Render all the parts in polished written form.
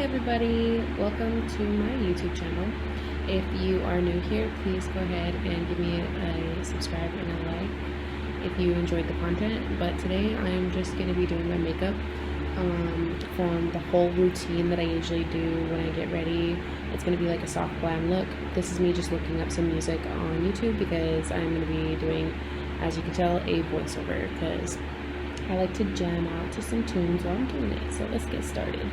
everybody, welcome to my YouTube channel. If you are new here, please go ahead and give me a subscribe and a like if you enjoyed the content. But today I'm just going to be doing my makeup from the whole routine that I usually do when I get ready. It's going to be like a soft glam look. This is me just looking up some music on YouTube because I'm going to be doing, as you can tell, a voiceover because I like to jam out to some tunes while I'm doing it. So let's get started.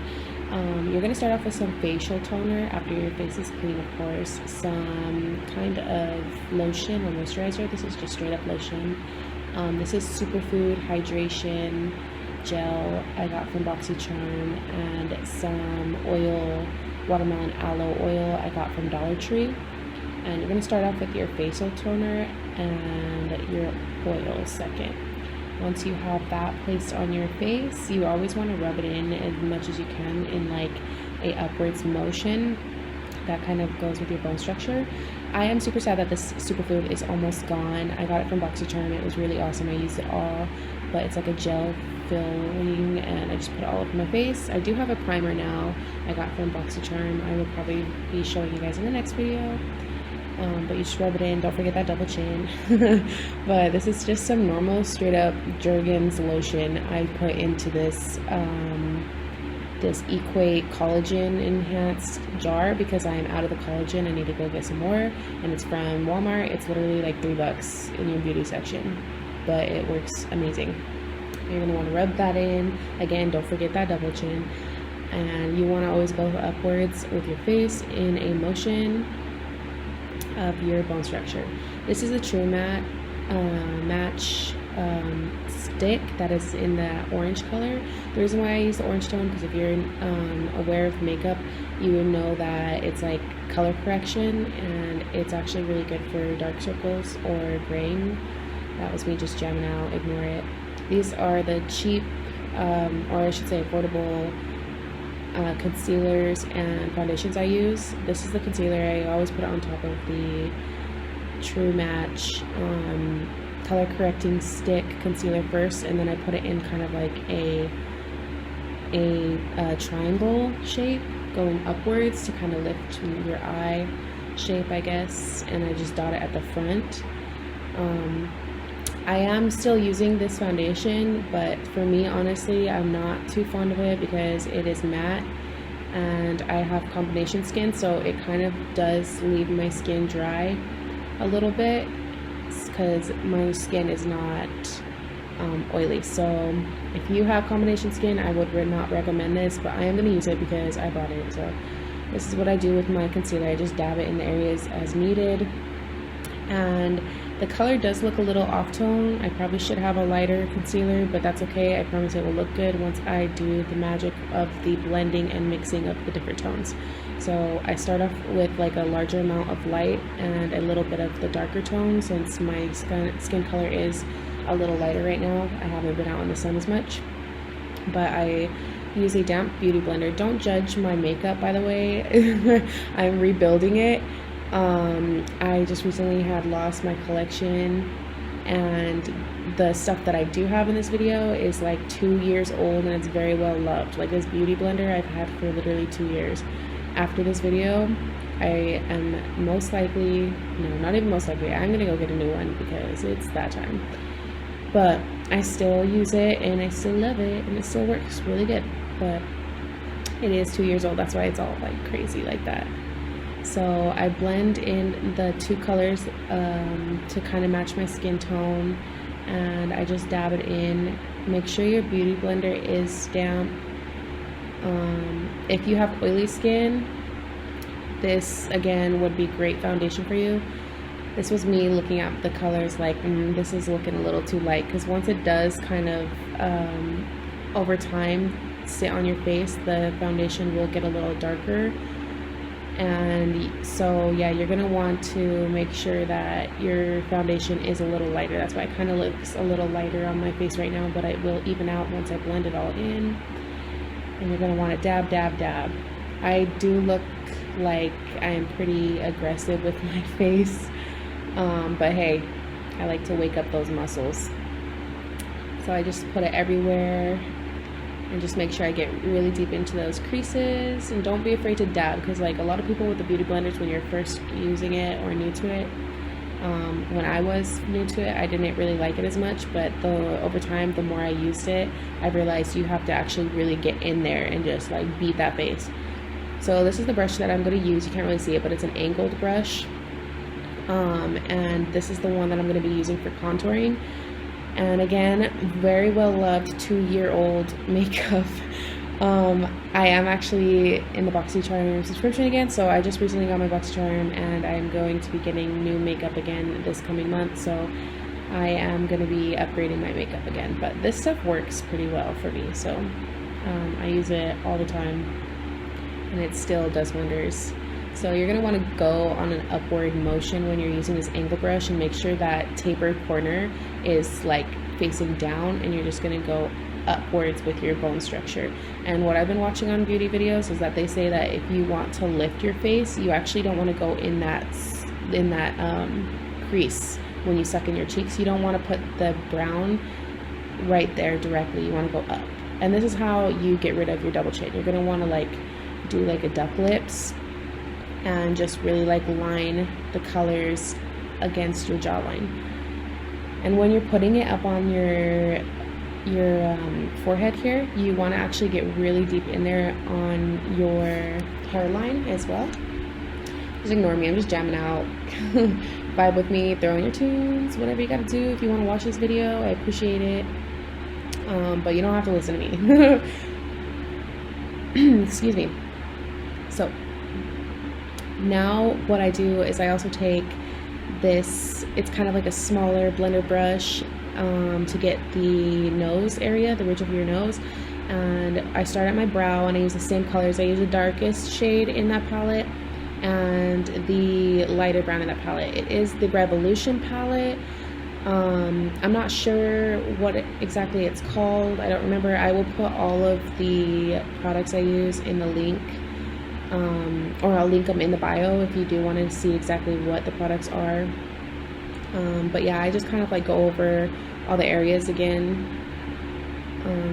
You're going to start off with some facial toner after your face is clean, of course. Some kind of lotion or moisturizer. This is just straight up lotion. This is Superfood Hydration Gel I got from BoxyCharm, and some oil, watermelon aloe oil I got from Dollar Tree. And you're going to start off with your facial toner and your oil second. Once you have that placed on your face, you always want to rub it in as much as you can in like a upwards motion. That kind of goes with your bone structure. I am super sad that this Superfood is almost gone. I got it from BoxyCharm. It was really awesome. I used it all, but it's like a gel filling and I just put it all over my face. I do have a primer now I got from BoxyCharm. I will probably be showing you guys in the next video. But you just rub it in. Don't forget that double chin. But this is just some normal straight up Jergens lotion I put into this this Equate collagen enhanced jar because I am out of the collagen. I need to go get some more, and it's from Walmart. It's literally like $3 in your beauty section, but it works amazing. You're gonna want to rub that in. Again, don't forget that double chin, and you want to always go upwards with your face in a motion of your bone structure. This is a True Matte Match stick that is in the orange color. The reason why I use the orange tone because if you're aware of makeup, you would know that it's like color correction, and it's actually really good for dark circles or graying. That was me just jamming out, ignore it. These are the cheap, or I should say affordable, concealers and foundations I use. This is the concealer. I always put it on top of the True Match color correcting stick concealer first, and then I put it in kind of like a triangle shape going upwards to kind of lift your eye shape, I guess, and I just dot it at the front. I am still using this foundation, but for me, honestly, I'm not too fond of it because it is matte and I have combination skin, so it kind of does leave my skin dry a little bit because my skin is not oily. So if you have combination skin, I would not recommend this, but I am going to use it because I bought it. So this is what I do with my concealer. I just dab it in the areas as needed, and the color does look a little off tone. I probably should have a lighter concealer, but that's okay. I promise it will look good once I do the magic of the blending and mixing of the different tones. So I start off with like a larger amount of light and a little bit of the darker tone since my skin color is a little lighter right now. I haven't been out in the sun as much, but I use a damp beauty blender. Don't judge my makeup, by the way. I'm rebuilding it. I just recently had lost my collection, and the stuff that I do have in this video is like 2 years old and it's very well loved. Like this beauty blender I've had for literally 2 years. After this video, I am most likely, no, not even most likely, I'm gonna go get a new one because it's that time. But I still use it and I still love it and it still works really good, but it is 2 years old. That's why it's all like crazy like that. So I blend in the two colors to kind of match my skin tone, and I just dab it in. Make sure your beauty blender is damp. If you have oily skin, this again would be great foundation for you. This was me looking at the colors like this is looking a little too light, because once it does kind of over time sit on your face, the foundation will get a little darker. And so yeah, you're gonna want to make sure that your foundation is a little lighter. That's why it kind of looks a little lighter on my face right now, but it will even out once I blend it all in. And you're gonna want to dab, dab, dab. I do look like I am pretty aggressive with my face, but hey, I like to wake up those muscles. So I just put it everywhere and just make sure I get really deep into those creases. And don't be afraid to dab, because like a lot of people with the beauty blenders, when you're first using it or new to it, when I was new to it, I didn't really like it as much, but over time, the more I used it, I realized you have to actually really get in there and just like beat that base. So this is the brush that I'm going to use. You can't really see it, but it's an angled brush, and this is the one that I'm going to be using for contouring. And again, very well loved 2-year-old makeup. I am actually in the BoxyCharm subscription again, so I just recently got my BoxyCharm, and I'm going to be getting new makeup again this coming month, so I am going to be upgrading my makeup again. But this stuff works pretty well for me, so I use it all the time, and it still does wonders. So you're going to want to go on an upward motion when you're using this angle brush, and make sure that tapered corner is like facing down, and you're just going to go upwards with your bone structure. And what I've been watching on beauty videos is that they say that if you want to lift your face, you actually don't want to go in that crease when you suck in your cheeks. You don't want to put the brown right there directly. You want to go up. And this is how you get rid of your double chin. You're going to want to like do like a duck lips and just really like line the colors against your jawline. And when you're putting it up on your forehead here, you want to actually get really deep in there on your hairline as well. Just ignore me, I'm just jamming out. Vibe with me, throw in your tunes, whatever you gotta do. If you want to watch this video, I appreciate it, but you don't have to listen to me. Excuse me. So now what I do is I also take this, it's kind of like a smaller blender brush, to get the nose area, the ridge of your nose, and I start at my brow, and I use the same colors. I use the darkest shade in that palette and the lighter brown in that palette. It is the Revolution palette. I'm not sure what exactly it's called. I don't remember. I will put all of the products I use in the link, or I'll link them in the bio if you do want to see exactly what the products are. But yeah, I just kind of like go over all the areas again.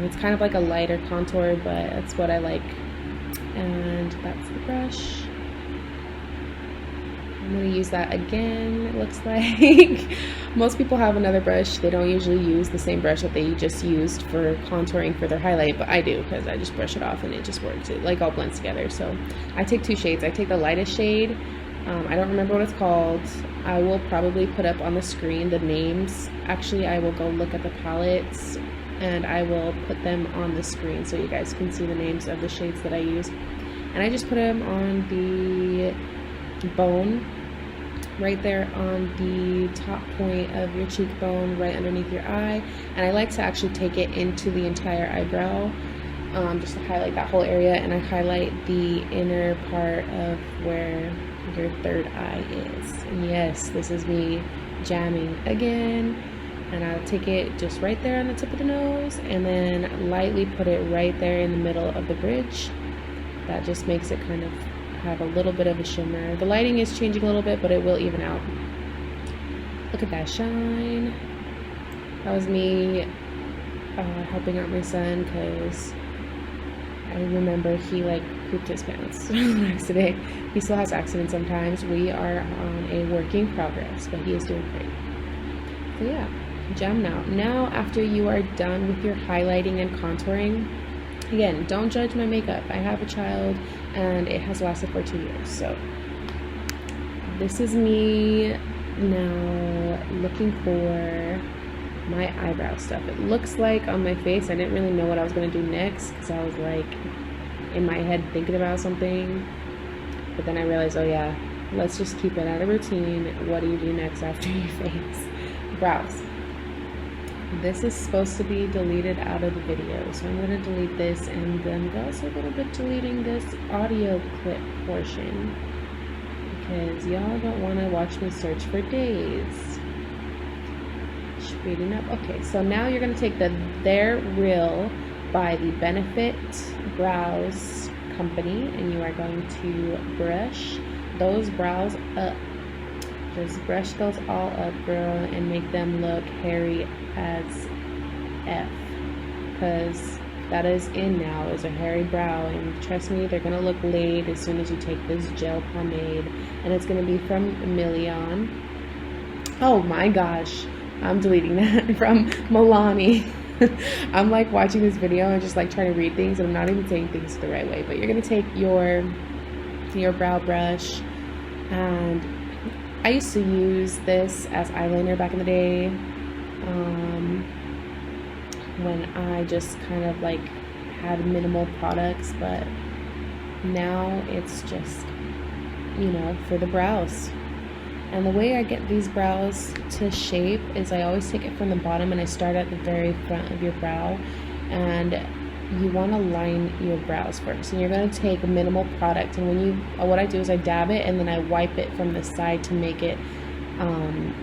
It's kind of like a lighter contour, but that's what I like. And that's the brush. I'm going to use that again, it looks like. Most people have another brush. They don't usually use the same brush that they just used for contouring for their highlight, but I do, because I just brush it off and it just works. It like all blends together. So I take 2 shades. I take the lightest shade. I don't remember what it's called. I will probably put up on the screen the names. Actually, I will go look at the palettes and I will put them on the screen so you guys can see the names of the shades that I use. And I just put them on the bone, right there on the top point of your cheekbone, right underneath your eye. And I like to actually take it into the entire eyebrow, just to highlight that whole area. And I highlight the inner part of where your third eye is. And yes, this is me jamming again. And I'll take it just right there on the tip of the nose, and then lightly put it right there in the middle of the bridge. That just makes it kind of have a little bit of a shimmer. The lighting is changing a little bit, but it will even out. Look at that shine. That was me helping out my son, because I remember he like pooped his pants on accident. He still has accidents sometimes. We are on a work in progress, but he is doing great. So yeah, jam now. Now, after you are done with your highlighting and contouring, again, don't judge my makeup. I have a child and it has lasted for 2 years. So this is me now looking for my eyebrow stuff. It looks like on my face, I didn't really know what I was going to do next, because I was like in my head thinking about something, but then I realized, oh yeah, let's just keep it at a routine. What do you do next after your face? Brows. This is supposed to be deleted out of the video, so I'm going to delete this, and I'm also going to be deleting this audio clip portion, because y'all don't want to watch me search for days. Speeding up. Okay, so now you're going to take the They're Real by the Benefit Brows Company, and you are going to brush those brows up. Just brush those all up, girl, and make them look hairy as F. Because that is in now, is a hairy brow, and trust me, they're gonna look laid as soon as you take this gel pomade, and it's gonna be from Milion. Oh my gosh, I'm deleting that. From Milani. I'm like watching this video and just like trying to read things, and I'm not even saying things the right way. But you're gonna take your brow brush, and I used to use this as eyeliner back in the day, when I just kind of like had minimal products, but now it's just, you know, for the brows. And the way I get these brows to shape is I always take it from the bottom and I start at the very front of your brow, and you want to line your brows first, and you're going to take minimal product, and what I do is I dab it and then I wipe it from the side to make it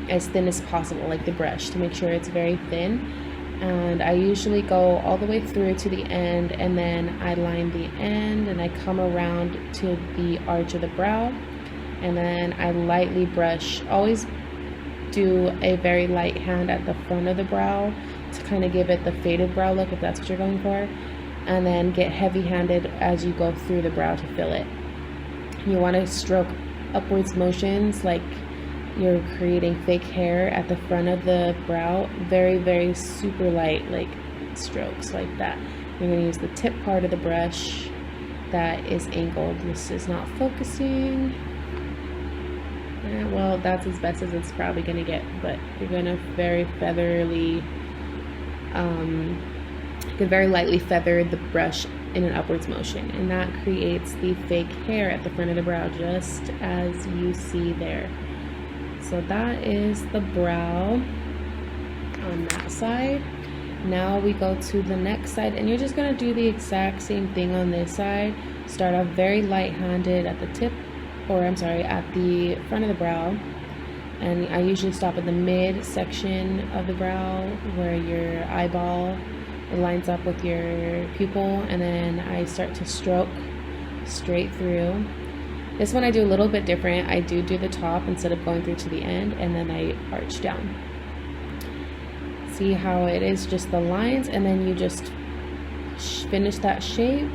as thin as possible, like the brush, to make sure it's very thin. And I usually go all the way through to the end, and then I line the end and I come around to the arch of the brow, and then I lightly brush. Always do a very light hand at the front of the brow to kind of give it the faded brow look, if that's what you're going for, and then get heavy-handed as you go through the brow to fill it. You want to stroke upwards motions like you're creating fake hair at the front of the brow. Very, very super light, like strokes like that. You're going to use the tip part of the brush that is angled. This is not focusing. Well, that's as best as it's probably going to get, but you're going to very featherly, you can very lightly feather the brush in an upwards motion, and that creates the fake hair at the front of the brow, just as you see there. So that is the brow on that side. Now we go to the next side, and you're just going to do the exact same thing on this side. Start off very light-handed at the tip, or I'm sorry, at the front of the brow, and I usually stop at the mid section of the brow where your eyeball lines up with your pupil, and then I start to stroke straight through. This one I do a little bit different. I do the top instead of going through to the end, and then I arch down. See how it is just the lines, and then you just finish that shape.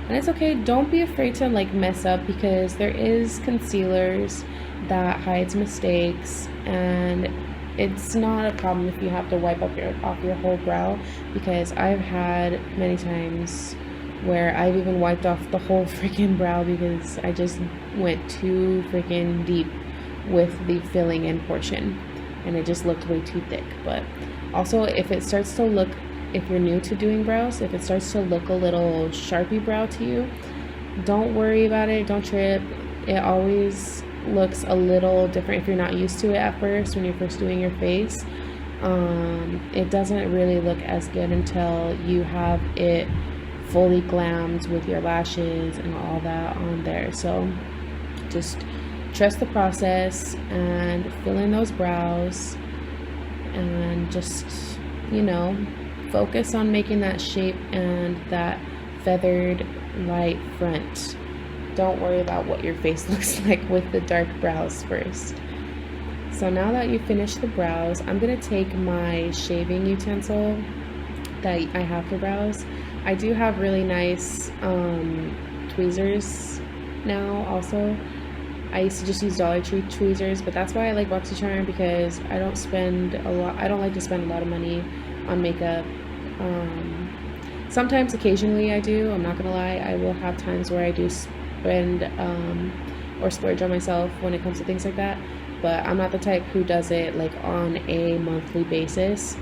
And it's okay, don't be afraid to like mess up, because there is concealers that hides mistakes, and it's not a problem if you have to wipe off your whole brow, because I've had many times where I've even wiped off the whole freaking brow because I just went too freaking deep with the filling in portion, and it just looked way too thick. But also, if it starts to look, if you're new to doing brows, if it starts to look a little Sharpie brow to you, don't worry about it, don't trip. It always looks a little different if you're not used to it at first, when you're first doing your face. It doesn't really look as good until you have it fully glammed with your lashes and all that on there. So just trust the process and fill in those brows, and just, you know, focus on making that shape and that feathered light front. Don't worry about what your face looks like with the dark brows first. So now that you finished the brows, I'm going to take my shaving utensil that I have for brows. I do have really nice tweezers now also. I used to just use Dollar Tree tweezers, but that's why I like BoxyCharm, because I don't like to spend a lot of money on makeup. Sometimes, occasionally I do, I'm not gonna lie. I will have times where I do spend or splurge on myself when it comes to things like that, but I'm not the type who does it like on a monthly basis.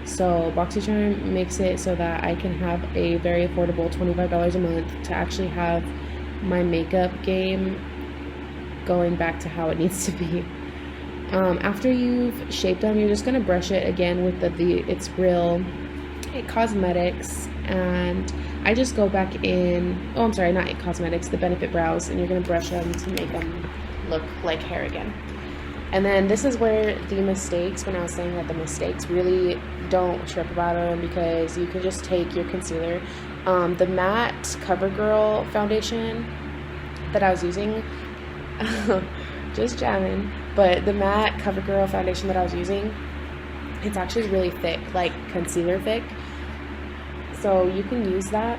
So BoxyCharm makes it so that I can have a very affordable $25 a month to actually have my makeup game going back to how it needs to be. After you've shaped them, you're just going to brush it again with It's Real It Cosmetics, and I just go back in, oh I'm sorry, not It Cosmetics, the Benefit Brows, and you're going to brush them to make them look like hair again. And then this is where the mistakes, when I was saying that the mistakes, really don't trip about them, because you can just take your concealer. The matte CoverGirl foundation that I was using, just jamming, but the matte CoverGirl foundation that I was using, it's actually really thick, like concealer thick. so you can use that.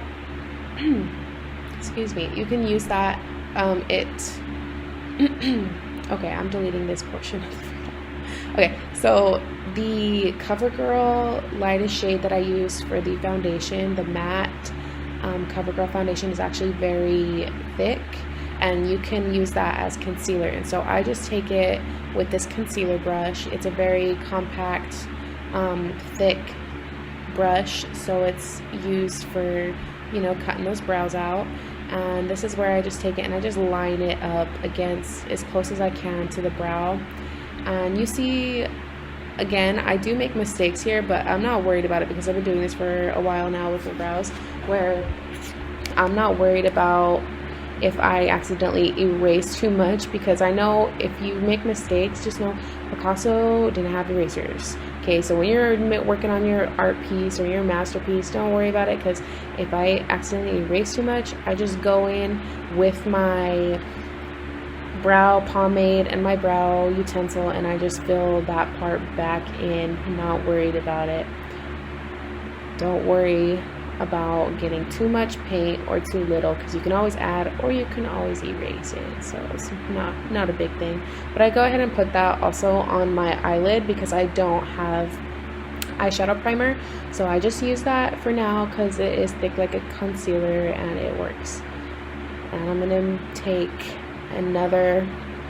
Excuse me. You can use that. Okay, I'm deleting this portion of the video. Okay, so the CoverGirl lightest shade that I use for the foundation, the matte CoverGirl foundation, is actually very thick, and you can use that as concealer. And so I just take it with this concealer brush. It's a very compact, thick brush, so it's used for, you know, cutting those brows out. And this is where I just take it and I just line it up against, as close as I can to the brow. And you see, again, I do make mistakes here, but I'm not worried about it because I've been doing this for a while now with my brows, where I'm not worried about if I accidentally erase too much, because I know if you make mistakes, just know Picasso didn't have erasers. Okay, so when you're working on your art piece or your masterpiece, don't worry about it, because if I accidentally erase too much, I just go in with my brow pomade and my brow utensil and I just fill that part back in. I'm not worried about it. Don't worry about getting too much paint or too little, because you can always add or you can always erase it, so it's not a big thing. But I go ahead and put that also on my eyelid because I don't have eyeshadow primer, so I just use that for now because it is thick like a concealer and it works. And I'm gonna take another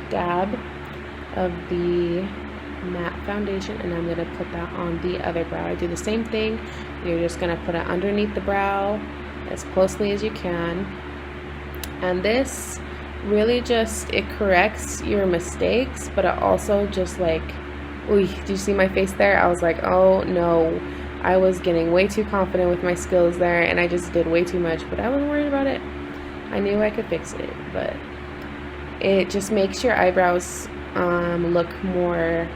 dab of the matte foundation and I'm gonna put that on the other brow. I do the same thing. You're just gonna put it underneath the brow as closely as you can, and this really just, it corrects your mistakes, but it also just like, ooh, do you see my face there? I was like, oh no, I was getting way too confident with my skills there and I just did way too much, but I wasn't worried about it. I knew I could fix it, but it just makes your eyebrows look more,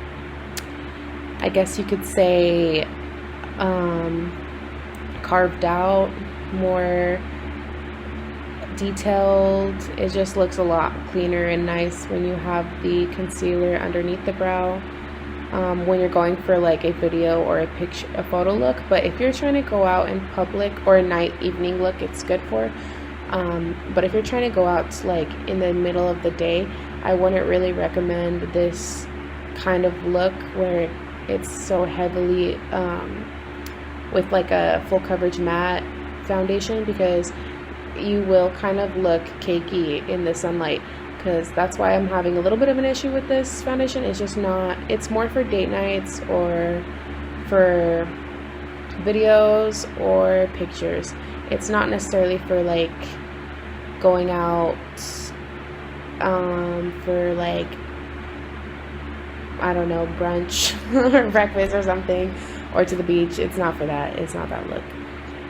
I guess you could say, carved out, more detailed. It just looks a lot cleaner and nice when you have the concealer underneath the brow, when you're going for like a video or a picture, a photo look. But if you're trying to go out in public, or a night evening look, it's good for. But if you're trying to go out like in the middle of the day, I wouldn't really recommend this kind of look where it's so heavily with like a full coverage matte foundation, because you will kind of look cakey in the sunlight. Because that's why I'm having a little bit of an issue with this foundation. It's just not, it's more for date nights or for videos or pictures. It's not necessarily for like going out for like, I don't know, brunch or breakfast or something, or to the beach. It's not for that. It's not that look.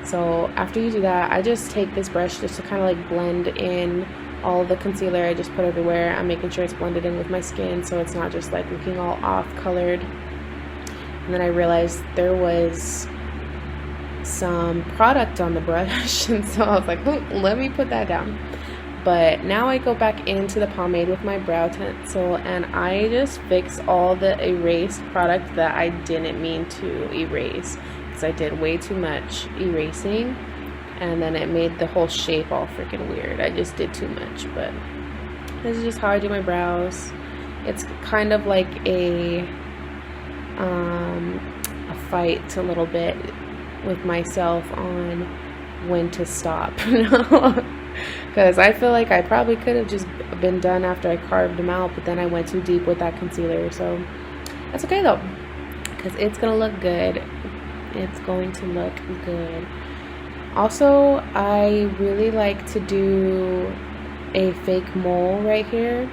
So after you do that, I just take this brush just to kind of like blend in all the concealer I just put everywhere. I'm making sure it's blended in with my skin so it's not just like looking all off colored. And then I realized there was some product on the brush and so I was like, oh, let me put that down. But now I go back into the pomade with my brow pencil and I just fix all the erased product that I didn't mean to erase, because I did way too much erasing and then it made the whole shape all freaking weird. I just did too much. But this is just how I do my brows. It's kind of like a fight a little bit with myself on when to stop, you know? Because I feel like I probably could have just been done after I carved them out, but then I went too deep with that concealer. So that's okay though, because it's gonna look good. It's going to look good. Also, I really like to do a fake mole right here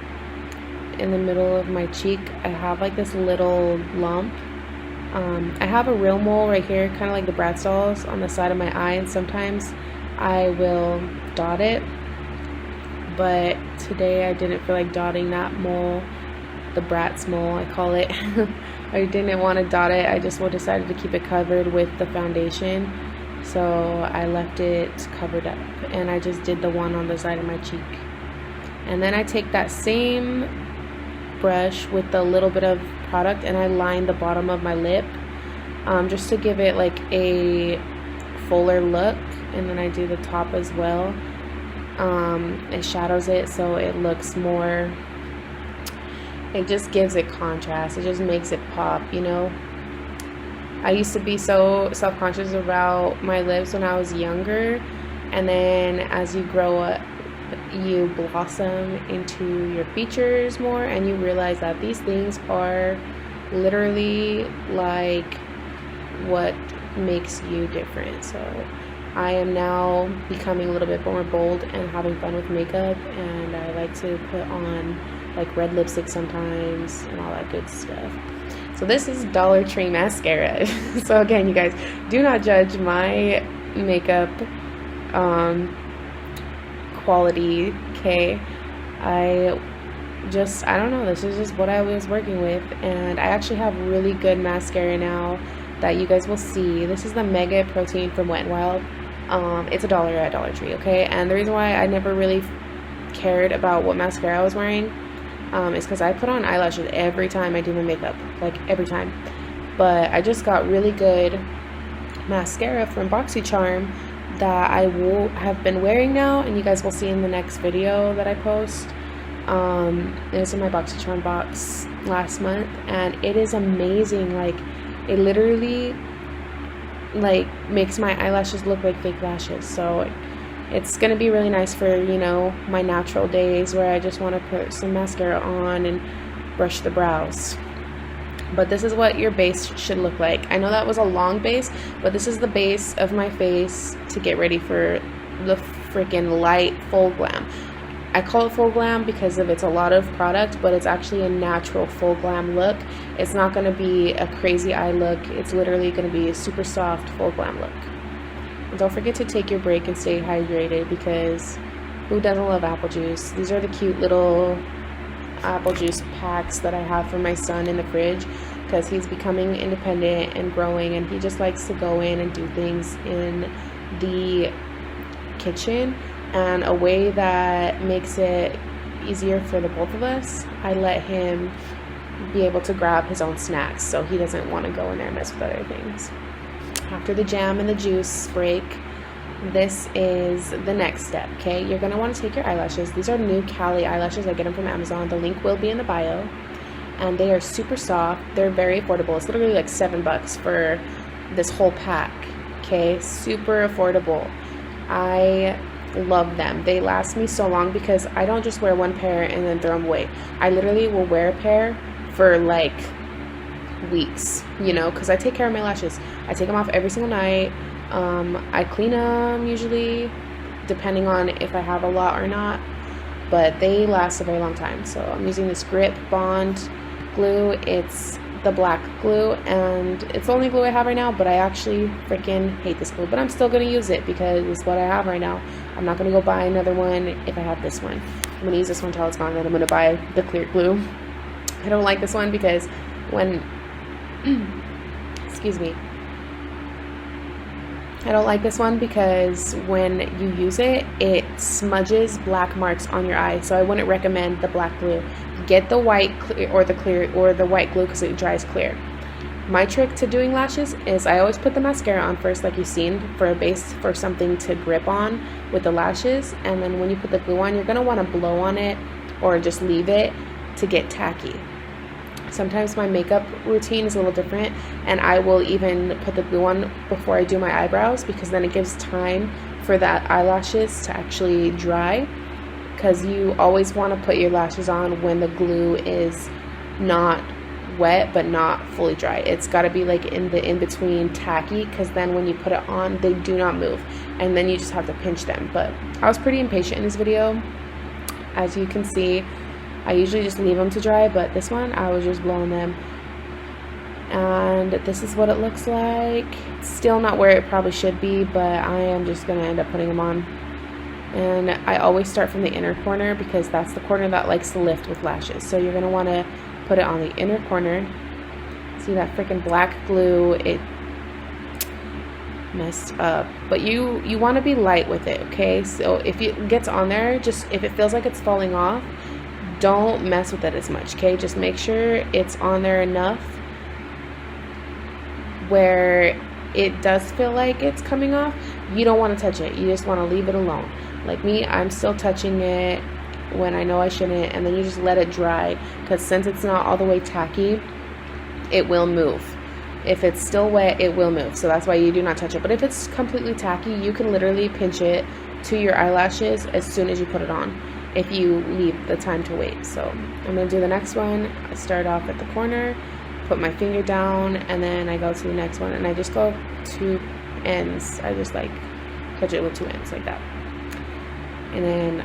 in the middle of my cheek. I have like this little lump. I have a real mole right here, kind of like the Bratz dolls, on the side of my eye, and sometimes I will dot it, but today I didn't feel like dotting that mole, the Bratz mole I call it. I didn't want to dot it. I just decided to keep it covered with the foundation, so I left it covered up and I just did the one on the side of my cheek. And then I take that same brush with a little bit of product and I line the bottom of my lip, just to give it like a fuller look, and then I do the top as well. It shadows it so it looks more, it just gives it contrast. It just makes it pop, you know. I used to be so self-conscious about my lips when I was younger, and then as you grow up, you blossom into your features more, and you realize that these things are literally like what makes you different. So I am now becoming a little bit more bold and having fun with makeup, and I like to put on like red lipstick sometimes and all that good stuff. So this is Dollar Tree mascara. So again, you guys, do not judge my makeup quality, okay? I don't know, this is just what I was working with, and I actually have really good mascara now that you guys will see. This is the Mega Protein from Wet n Wild. It's $1 at Dollar Tree, okay? And the reason why I never really cared about what mascara I was wearing is because I put on eyelashes every time I do my makeup, like every time. But I just got really good mascara from BoxyCharm that I will have been wearing now, and you guys will see in the next video that I post. It was in my BoxyCharm box last month, and it is amazing. Like, it literally like makes my eyelashes look like fake lashes. So it's gonna be really nice for, you know, my natural days where I just want to put some mascara on and brush the brows. But this is what your base should look like. I know that was a long base, but this is the base of my face to get ready for the freaking light full glam. I call it full glam because of it's a lot of product, but it's actually a natural full glam look. It's not going to be a crazy eye look. It's literally going to be a super soft full glam look. And don't forget to take your break and stay hydrated, because who doesn't love apple juice? These are the cute little apple juice packs that I have for my son in the fridge, because he's becoming independent and growing, and he just likes to go in and do things in the kitchen. And a way that makes it easier for the both of us, I let him be able to grab his own snacks, so he doesn't want to go in there and mess with other things. After the jam and the juice break, this is the next step, okay? You're going to want to take your eyelashes. These are new Cali eyelashes. I get them from Amazon. The link will be in the bio. And they are super soft. They're very affordable. It's literally like $7 for this whole pack, okay? Super affordable. I love them. They last me so long because I don't just wear one pair and then throw them away. I literally will wear a pair for like weeks, you know, because I take care of my lashes. I take them off every single night. I clean them usually, depending on if I have a lot or not, but they last a very long time. So I'm using this Grip Bond glue. It's the black glue, and it's the only glue I have right now, but I actually freaking hate this glue, but I'm still going to use it because it's what I have right now. I'm not going to go buy another one if I have this one. I'm going to use this one until it's gone, then I'm going to buy the clear glue. I don't like this one because when excuse me, I don't like this one because when you use it, it smudges black marks on your eye. So I wouldn't recommend the black glue. Get the white or the white glue because it dries clear. My trick to doing lashes is I always put the mascara on first, like you've seen, for a base, for something to grip on with the lashes. And then when you put the glue on, you're going to want to blow on it or just leave it to get tacky. Sometimes my makeup routine is a little different, and I will even put the glue on before I do my eyebrows, because then it gives time for that eyelashes to actually dry, because you always want to put your lashes on when the glue is not wet but not fully dry. It's got to be like in the in-between tacky, because then when you put it on, they do not move, and then you just have to pinch them. But I was pretty impatient in this video. As you can see, I usually just leave them to dry, but this one I was just blowing them. And this is what it looks like. It's still not where it probably should be, but I am just going to end up putting them on. And I always start from the inner corner because that's the corner that likes to lift with lashes. So you're going to want to put it on the inner corner. See that freaking black glue? It messed up. But you want to be light with it, okay? So if it gets on there, just if it feels like it's falling off, don't mess with it as much, okay? Just make sure it's on there enough where it does feel like it's coming off, you don't want to touch it. You just want to leave it alone. Like me, I'm still touching it when I know I shouldn't, and then you just let it dry, because since it's not all the way tacky, it will move. If it's still wet, it will move. So that's why you do not touch it. But if it's completely tacky, you can literally pinch it to your eyelashes as soon as you put it on, if you leave the time to wait. So I'm going to do the next one. I start off at the corner, put my finger down, and then I go to the next one, and I just go 2 ends. I just like touch it with 2 ends like that, and then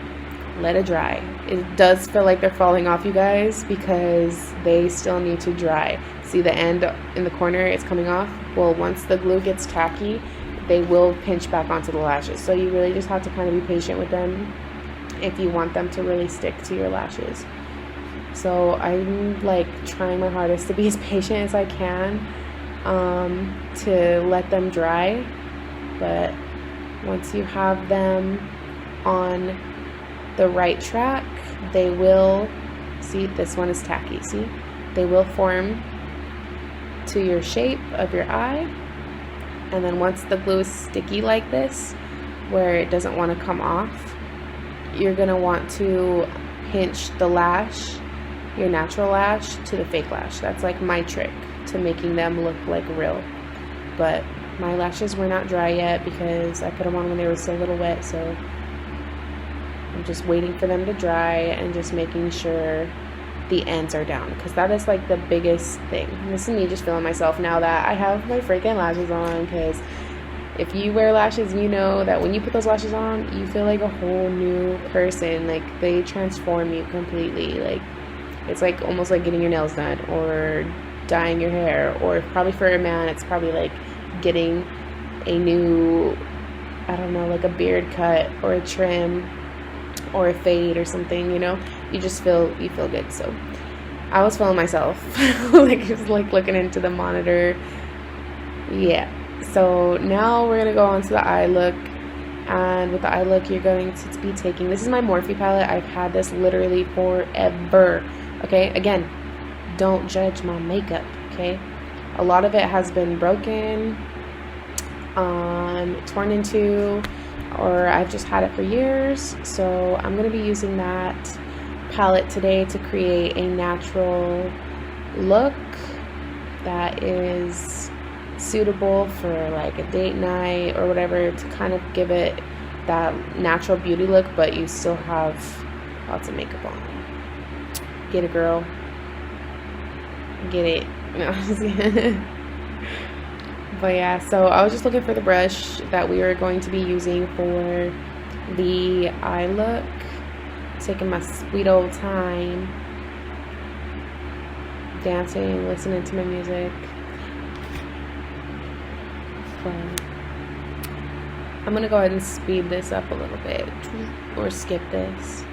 let it dry. It does feel like they're falling off, you guys, because they still need to dry. See the end in the corner, it's coming off. Well, once the glue gets tacky, they will pinch back onto the lashes. So you really just have to kind of be patient with them if you want them to really stick to your lashes. So I'm like trying my hardest to be as patient as I can to let them dry. But once you have them on the right track, they will, see, this one is tacky, see, they will form to your shape of your eye. And then once the glue is sticky like this, where it doesn't want to come off, you're going to want to pinch the lash, your natural lash, to the fake lash. That's like my trick to making them look like real. But my lashes were not dry yet because I put them on when they were still a little wet, so I'm just waiting for them to dry and just making sure the ends are down, because that is like the biggest thing. This is me just feeling myself now that I have my freaking lashes on, because if you wear lashes, you know that when you put those lashes on, you feel like a whole new person. Like, they transform you completely. Like, it's like almost like getting your nails done or dyeing your hair, or probably for a man, it's probably like getting a new, I don't know, like a beard cut or a trim or a fade or something, you know. You just feel good. So I was feeling myself like, just like looking into the monitor. Yeah, so now we're gonna go on to the eye look. And with the eye look, you're going to be taking, this is my Morphe palette. I've had this literally forever. Okay, again, don't judge my makeup, okay? A lot of it has been broken, torn into, or I've just had it for years. So I'm going to be using that palette today to create a natural look that is suitable for like a date night or whatever, to kind of give it that natural beauty look, but you still have lots of makeup on. Get it, girl. Get it. No, just kidding. But yeah, so I was just looking for the brush that we were going to be using for the eye look. Taking my sweet old time, dancing, listening to my music. But I'm gonna go ahead and speed this up a little bit, or skip this.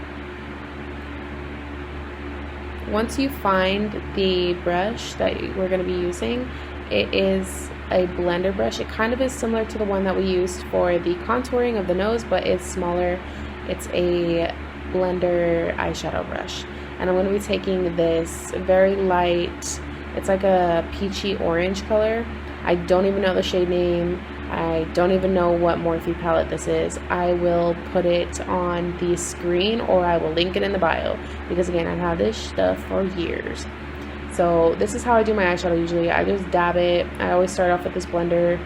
Once you find the brush that we're going to be using, it is a blender brush. It kind of is similar to the one that we used for the contouring of the nose, but it's smaller. It's a blender eyeshadow brush. And I'm going to be taking this very light, it's like a peachy orange color. I don't even know the shade name. I don't even know what Morphe palette this is. I will put it on the screen, or I will link it in the bio, because again, I've had this stuff for years. So this is how I do my eyeshadow usually. I just dab it. I always start off with this blender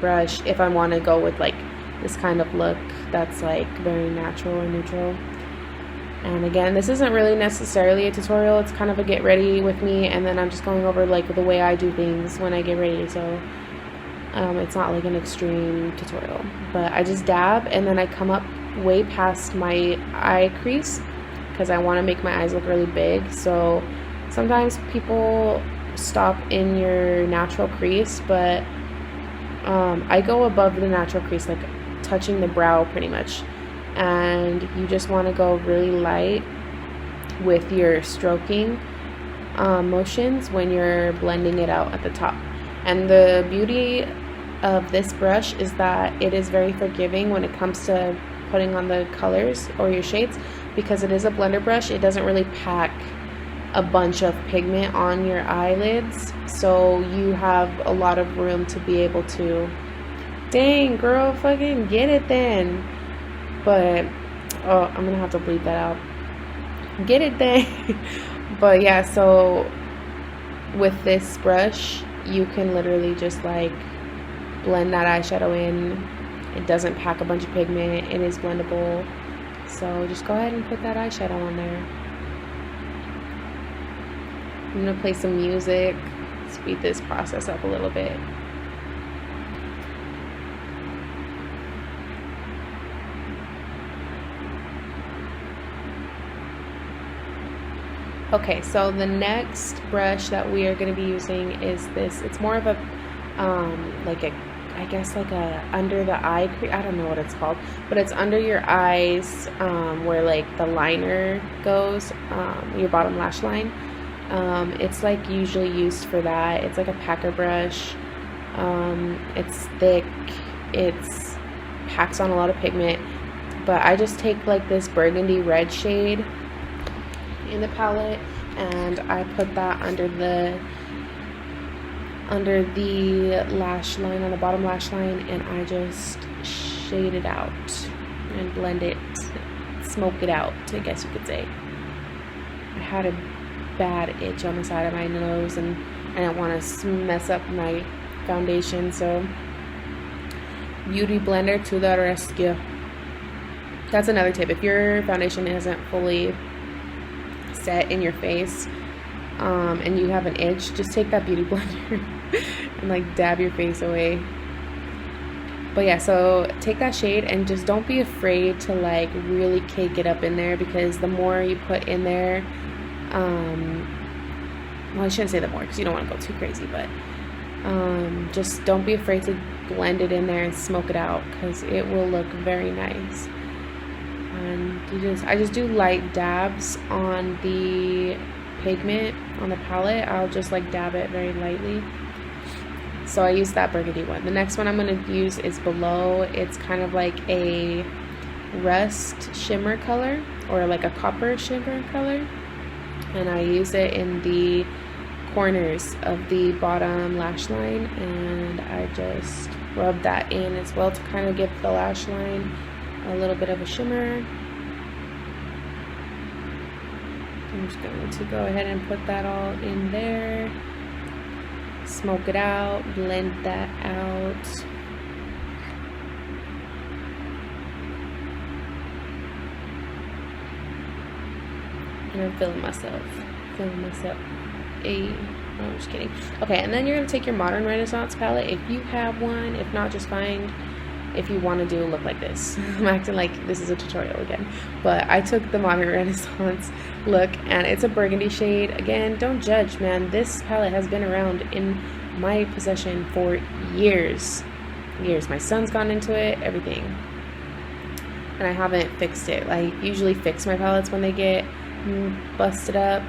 brush if I want to go with like this kind of look that's like very natural or neutral. And again, this isn't really necessarily a tutorial. It's kind of a get ready with me, and then I'm just going over like the way I do things when I get ready. So it's not like an extreme tutorial, but I just dab, and then I come up way past my eye crease because I want to make my eyes look really big. So sometimes people stop in your natural crease, but I go above the natural crease, like touching the brow pretty much. And you just want to go really light with your stroking motions when you're blending it out at the top. And the beauty of this brush is that it is very forgiving when it comes to putting on the colors or your shades, because it is a blender brush. It doesn't really pack a bunch of pigment on your eyelids, so you have a lot of room to be able to, dang girl, fucking get it then. But oh, I'm gonna have to bleep that out. Get it then. But yeah, so with this brush you can literally just like blend that eyeshadow in. It doesn't pack a bunch of pigment, it is blendable, so just go ahead and put that eyeshadow on there. I'm gonna play some music, speed this process up a little bit. Okay, so the next brush that we are going to be using is this. It's more of a, like a, I guess like a under the eye, I don't know what it's called, but it's under your eyes, where like the liner goes, your bottom lash line. It's like usually used for that. It's like a packer brush. It's thick, it's packs on a lot of pigment, but I just take like this burgundy red shade in the palette and I put that under the lash line, on the bottom lash line, and I just shade it out and blend it, smoke it out, I guess you could say. I had a bad itch on the side of my nose and I don't want to mess up my foundation, so Beauty Blender to the rescue. That's another tip. If your foundation isn't fully set in your face, and you have an itch, just take that Beauty Blender and like dab your face away. But yeah, so take that shade and just don't be afraid to like really cake it up in there, because the more you put in there, well, I shouldn't say the more because you don't want to go too crazy, but just don't be afraid to blend it in there and smoke it out, because it will look very nice. And I just do light dabs on the pigment on the palette. I'll just like dab it very lightly. So I use that burgundy one. The next one I'm going to use is Below. It's kind of like a rust shimmer color, or like a copper shimmer color, and I use it in the corners of the bottom lash line, and I just rub that in as well to kind of give the lash line a little bit of a shimmer. I'm just going to go ahead and put that all in there, smoke it out, blend that out. And I'm feeling myself. Hey, no, I'm just kidding. Okay, and then you're going to take your Modern Renaissance palette if you have one. If not, just find, if you want to do a look like this. I'm acting like this is a tutorial again, but I took the Modern Renaissance look, and it's a burgundy shade. Again, don't judge, man. This palette has been around in my possession for years. My son's gone into it, everything, and I haven't fixed it. I usually fix my palettes when they get busted up,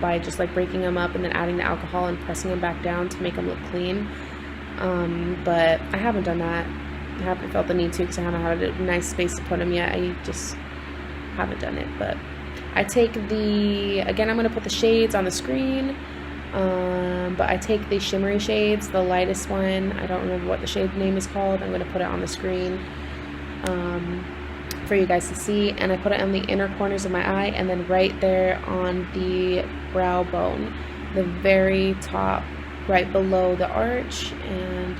by just like breaking them up and then adding the alcohol and pressing them back down to make them look clean. But I haven't done that. I haven't felt the need to because I haven't had a nice space to put them yet. I just haven't done it. But I take again, I'm going to put the shades on the screen, but I take the shimmery shades, the lightest one. I don't remember what the shade name is called. I'm going to put it on the screen for you guys to see, and I put it on the inner corners of my eye, and then right there on the brow bone, the very top, right below the arch, and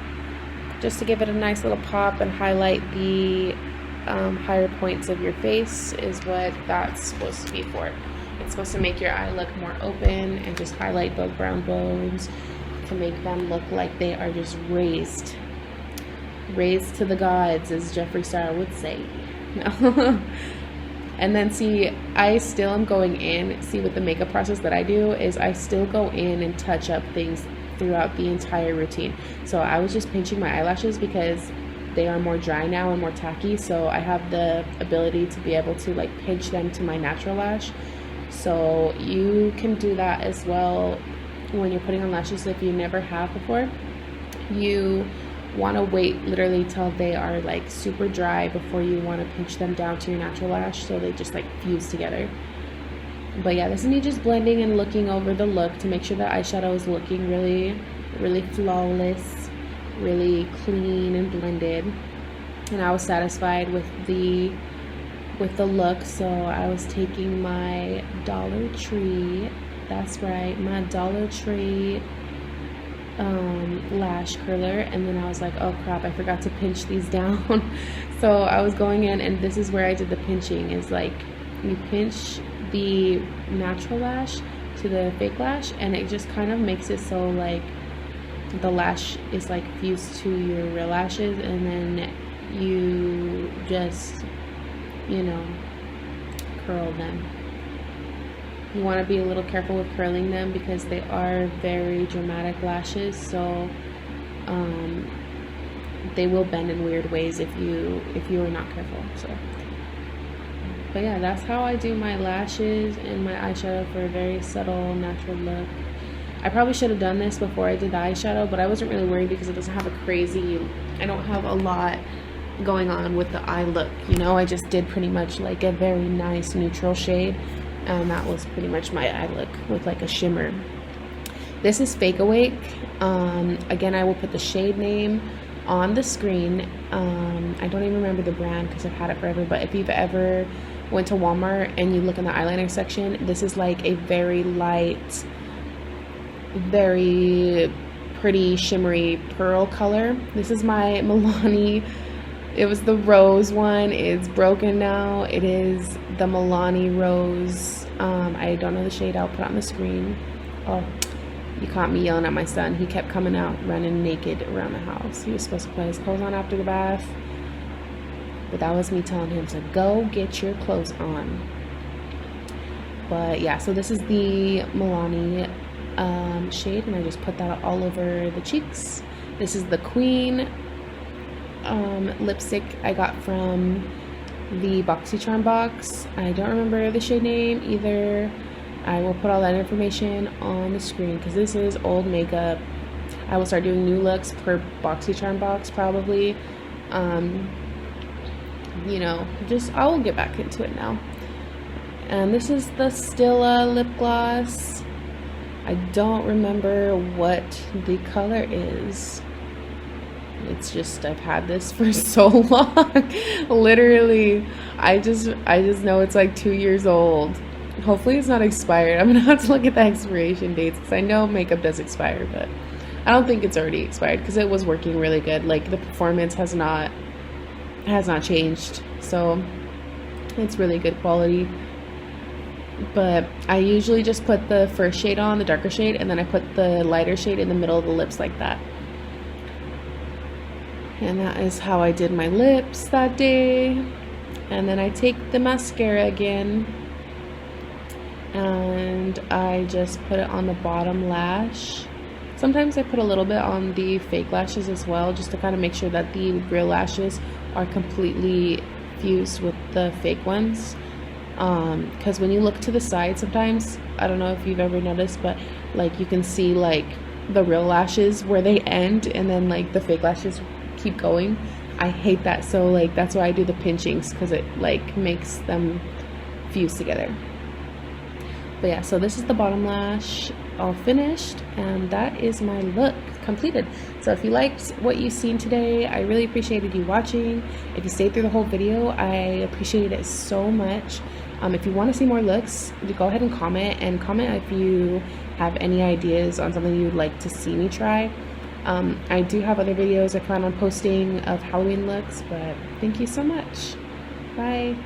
just to give it a nice little pop and highlight the higher points of your face is what that's supposed to be for. It's supposed to make your eye look more open and just highlight those brown bones to make them look like they are just raised to the gods, as Jeffree Star would say. No. And then see, I still am going in, see, with the makeup process that I do is I still go in and touch up things throughout the entire routine. So I was just pinching my eyelashes because they are more dry now and more tacky, so I have the ability to be able to like pinch them to my natural lash. So you can do that as well when you're putting on lashes if you never have before. You want to wait literally till they are like super dry before you want to pinch them down to your natural lash, so they just like fuse together. But yeah, this is me just blending and looking over the look to make sure that eyeshadow is looking really flawless, really clean and blended. And I was satisfied with the look, so I was taking my Dollar Tree, that's right, my Dollar Tree lash curler, and then I was like, oh crap, I forgot to pinch these down. So I was going in, and this is where I did the pinching, is like you pinch the natural lash to the fake lash, and it just kind of makes it so like the lash is like fused to your real lashes, and then you just, you know, curl them. You want to be a little careful with curling them because they are very dramatic lashes, so they will bend in weird ways if you are not careful. So, but yeah, that's how I do my lashes and my eyeshadow for a very subtle, natural look. I probably should have done this before I did the eyeshadow, but I wasn't really worried because it doesn't have a crazy, I don't have a lot going on with the eye look, you know. I just did pretty much like a very nice neutral shade, and that was pretty much my eye look with like a shimmer. This is Fake Awake. Again, I will put the shade name on the screen. I don't even remember the brand because I've had it forever, but if you've ever went to Walmart and you look in the eyeliner section, this is like a very light, very pretty shimmery pearl color. This is my Milani. It was the rose one. It's broken now. It is the Milani Rose. I don't know the shade. I'll put it on the screen. Oh, you caught me yelling at my son. He kept coming out running naked around the house. He was supposed to put his clothes on after the bath, but that was me telling him to go get your clothes on. But yeah, so this is the Milani shade, and I just put that all over the cheeks. This is the Queen lipstick I got from the BoxyCharm box. I don't remember the shade name either. I will put all that information on the screen because this is old makeup. I will start doing new looks per BoxyCharm box probably. You know, just I will get back into it now. And this is the Stila lip gloss. I don't remember what the color is. It's just, I've had this for so long. Literally, I just know it's like 2 years old. Hopefully it's not expired. I'm gonna have to look at the expiration dates because I know makeup does expire, but I don't think it's already expired because it was working really good. Like the performance has not changed, so it's really good quality. But I usually just put the first shade on, the darker shade, and then I put the lighter shade in the middle of the lips like that. And that is how I did my lips that day. And then I take the mascara again and I just put it on the bottom lash. Sometimes I put a little bit on the fake lashes as well, just to kind of make sure that the real lashes are completely fused with the fake ones. Because when you look to the side sometimes, I don't know if you've ever noticed, but like you can see like the real lashes where they end and then like the fake lashes keep going. I hate that, so like that's why I do the pinchings, because it like makes them fuse together. But yeah, so this is the bottom lash all finished, and that is my look completed. So if you liked what you've seen today, I really appreciated you watching. If you stayed through the whole video, I appreciated it so much. If you want to see more looks, go ahead and comment if you have any ideas on something you'd like to see me try. I do have other videos I plan on posting of Halloween looks, but thank you so much. Bye.